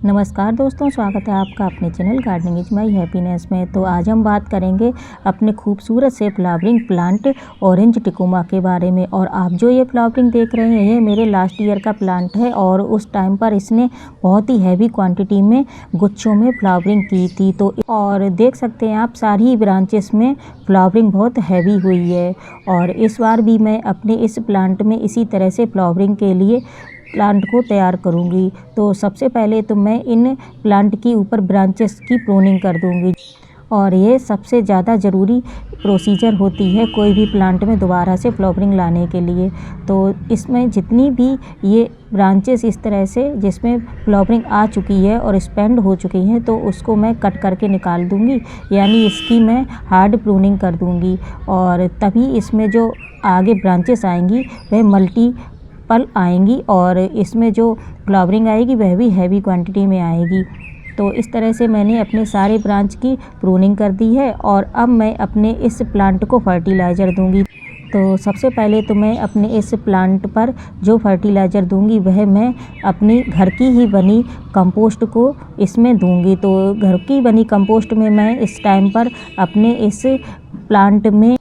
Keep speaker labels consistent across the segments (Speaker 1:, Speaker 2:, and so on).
Speaker 1: नमस्कार दोस्तों, स्वागत है आपका अपने channel gardening is my happiness में। तो आज हम बात करेंगे अपने खूबसूरत से फ्लावरिंग प्लांट ऑरेंज टिकोमा के बारे में। और आप जो ये फ्लावरिंग देख रहे हैं, ये मेरे लास्ट ईयर का प्लांट है और उस टाइम पर इसने बहुत ही हैवी क्वांटिटी में गुच्छों में फ्लावरिंग की थी। तो और देख सकते हैं आप, सारी ब्रांचेस में फ्लावरिंग बहुत हैवी हुई है। और इस बार भी मैं अपने इस प्लांट में इसी तरह से फ्लावरिंग के लिए प्लांट को तैयार करूंगी। तो सबसे पहले तो मैं इन प्लांट की ऊपर ब्रांचेस की प्रूनिंग कर दूंगी। और ये सबसे ज़्यादा ज़रूरी प्रोसीजर होती है कोई भी प्लांट में दोबारा से फ्लावरिंग लाने के लिए। तो इसमें जितनी भी ये ब्रांचेस इस तरह से जिसमें फ्लावरिंग आ चुकी है और स्पेंड हो चुकी हैं, तो उसको मैं कट करके निकाल दूंगी, यानी इसकी मैं हार्ड प्रूनिंग कर दूंगी। और तभी इसमें जो आगे ब्रांचेस आएंगी वह मल्टी पल आएंगी और इसमें जो फ्लावरिंग आएगी वह भी हैवी क्वांटिटी में आएगी। तो इस तरह से मैंने अपने सारे ब्रांच की प्रूनिंग कर दी है। और अब मैं अपने इस प्लांट को फर्टिलाइज़र दूंगी। तो सबसे पहले तो मैं अपने इस प्लांट पर जो फर्टिलाइज़र दूंगी वह मैं अपनी घर की ही बनी कंपोस्ट को इसमें दूंगी। तो घर की बनी कंपोस्ट में मैं इस टाइम पर अपने इस प्लांट में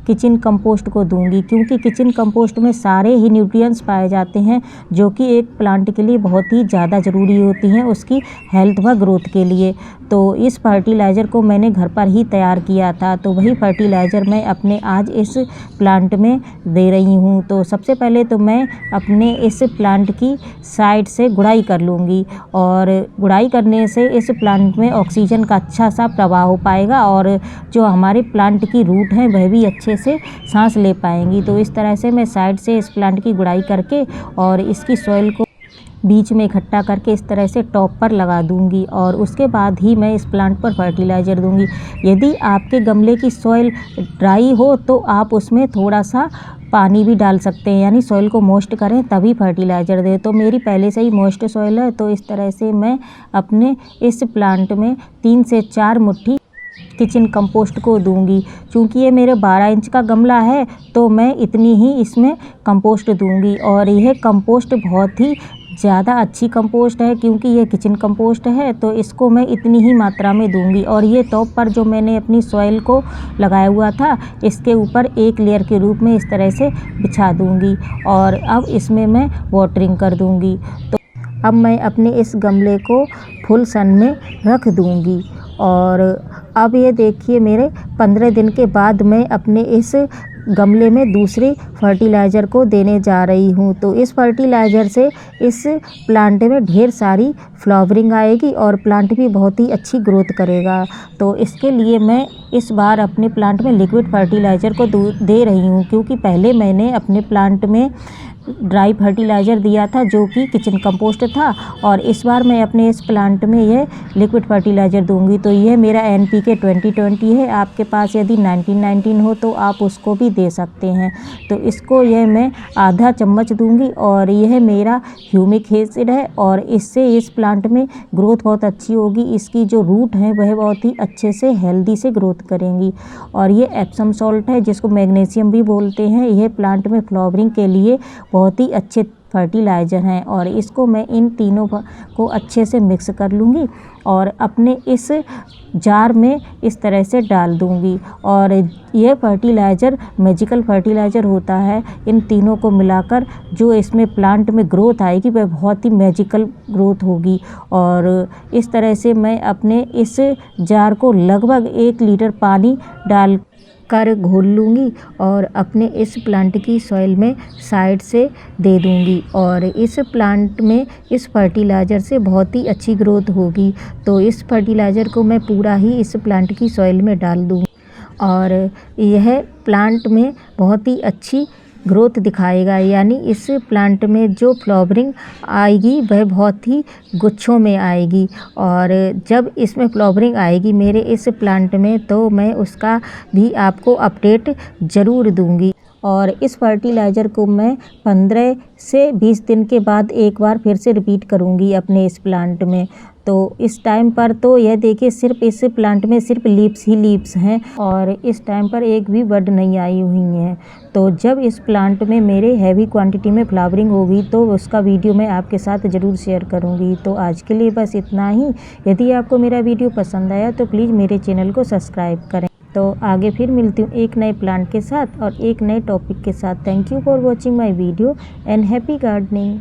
Speaker 1: किचन कंपोस्ट को दूंगी, क्योंकि किचन कंपोस्ट में सारे ही न्यूट्रिएंट्स पाए जाते हैं जो कि एक प्लांट के लिए बहुत ही ज़्यादा ज़रूरी होती हैं उसकी हेल्थ व ग्रोथ के लिए। तो इस फर्टिलाइज़र को मैंने घर पर ही तैयार किया था, तो वही फर्टिलाइज़र मैं अपने आज इस प्लांट में दे रही हूँ। तो सबसे पहले तो मैं अपने इस प्लांट की साइड से गुड़ाई कर लूँगी। और गुड़ाई करने से इस प्लांट में ऑक्सीजन का अच्छा सा प्रवाह हो पाएगा और जो हमारे प्लांट की रूट हैं वह भी अच्छे से सांस ले पाएंगी। तो इस तरह से मैं साइड से इस प्लांट की गुड़ाई करके और इसकी सॉइल को बीच में इकट्ठा करके इस तरह से टॉप पर लगा दूंगी। और उसके बाद ही मैं इस प्लांट पर फर्टिलाइज़र दूंगी। यदि आपके गमले की सॉइल ड्राई हो तो आप उसमें थोड़ा सा पानी भी डाल सकते हैं, यानी सॉइल को मॉइस्ट करें तभी फर्टिलाइज़र दें। तो मेरी पहले से ही मॉइस्ट सॉइल है, तो इस तरह से मैं अपने इस प्लांट में 3 से 4 मुट्ठी किचन कंपोस्ट को दूंगी। चूँकि ये मेरे 12 इंच का गमला है तो मैं इतनी ही इसमें कंपोस्ट दूंगी। और यह कंपोस्ट बहुत ही ज़्यादा अच्छी कंपोस्ट है, क्योंकि ये किचन कंपोस्ट है, तो इसको मैं इतनी ही मात्रा में दूंगी। और ये टॉप पर जो मैंने अपनी सॉइल को लगाया हुआ था, इसके ऊपर एक लेयर के रूप में इस तरह से बिछा दूंगी। और अब इसमें मैं वाटरिंग कर दूंगी। तो अब मैं अपने इस गमले को फुल सन में रख दूंगी। और अब ये देखिए, मेरे 15 दिन के बाद मैं अपने इस गमले में दूसरे फर्टिलाइज़र को देने जा रही हूँ। तो इस फर्टिलाइज़र से इस प्लांट में ढेर सारी फ्लावरिंग आएगी और प्लांट भी बहुत ही अच्छी ग्रोथ करेगा। तो इसके लिए मैं इस बार अपने प्लांट में लिक्विड फर्टिलाइज़र को दे रही हूँ, क्योंकि पहले मैंने अपने प्लांट में ड्राई फर्टिलाइज़र दिया था जो कि किचन कंपोस्ट था। और इस बार मैं अपने इस प्लांट में यह लिक्विड फर्टिलाइज़र दूंगी। तो यह मेरा NPK 2020 है। आपके पास यदि 1919 हो तो आप उसको भी दे सकते हैं। तो इसको यह मैं आधा चम्मच दूंगी। और यह मेरा ह्यूमिक एसिड है और इससे इस प्लांट में ग्रोथ बहुत अच्छी होगी। इसकी जो रूट है वह बहुत ही अच्छे से हेल्दी से ग्रोथ करेंगी। और ये एप्सम सॉल्ट है, जिसको मैग्नीशियम भी बोलते हैं। यह प्लांट में फ्लावरिंग के लिए बहुत ही अच्छे फर्टिलाइज़र हैं। और इसको मैं इन तीनों को अच्छे से मिक्स कर लूँगी और अपने इस जार में इस तरह से डाल दूँगी। और यह फर्टिलाइज़र मैजिकल फर्टिलाइज़र होता है। इन तीनों को मिलाकर जो इसमें प्लांट में ग्रोथ आएगी वह बहुत ही मैजिकल ग्रोथ होगी। और इस तरह से मैं अपने इस जार को लगभग 1 लीटर पानी डाल कर घोल लूँगी और अपने इस प्लांट की सॉइल में साइड से दे दूँगी। और इस प्लांट में इस फर्टिलाइज़र से बहुत ही अच्छी ग्रोथ होगी। तो इस फर्टिलाइज़र को मैं पूरा ही इस प्लांट की सॉइल में डाल दूँगी और यह प्लांट में बहुत ही अच्छी ग्रोथ दिखाएगा। यानी इस प्लांट में जो फ्लावरिंग आएगी वह बहुत ही गुच्छों में आएगी। और जब इसमें फ्लावरिंग आएगी मेरे इस प्लांट में, तो मैं उसका भी आपको अपडेट ज़रूर दूंगी। और इस फर्टिलाइज़र को मैं 15 से 20 दिन के बाद एक बार फिर से रिपीट करूँगी अपने इस प्लांट में। तो इस टाइम पर तो यह देखिए सिर्फ इस प्लांट में सिर्फ लीव्स ही लीव्स हैं और इस टाइम पर एक भी बड नहीं आई हुई हैं। तो जब इस प्लांट में मेरे हैवी क्वांटिटी में फ्लावरिंग होगी तो उसका वीडियो मैं आपके साथ ज़रूर शेयर करूँगी। तो आज के लिए बस इतना ही। यदि आपको मेरा वीडियो पसंद आया तो प्लीज़ मेरे चैनल को सब्सक्राइब करें। तो आगे फिर मिलती हूँ एक नए प्लांट के साथ और एक नए टॉपिक के साथ। Thank you for watching my video and happy gardening.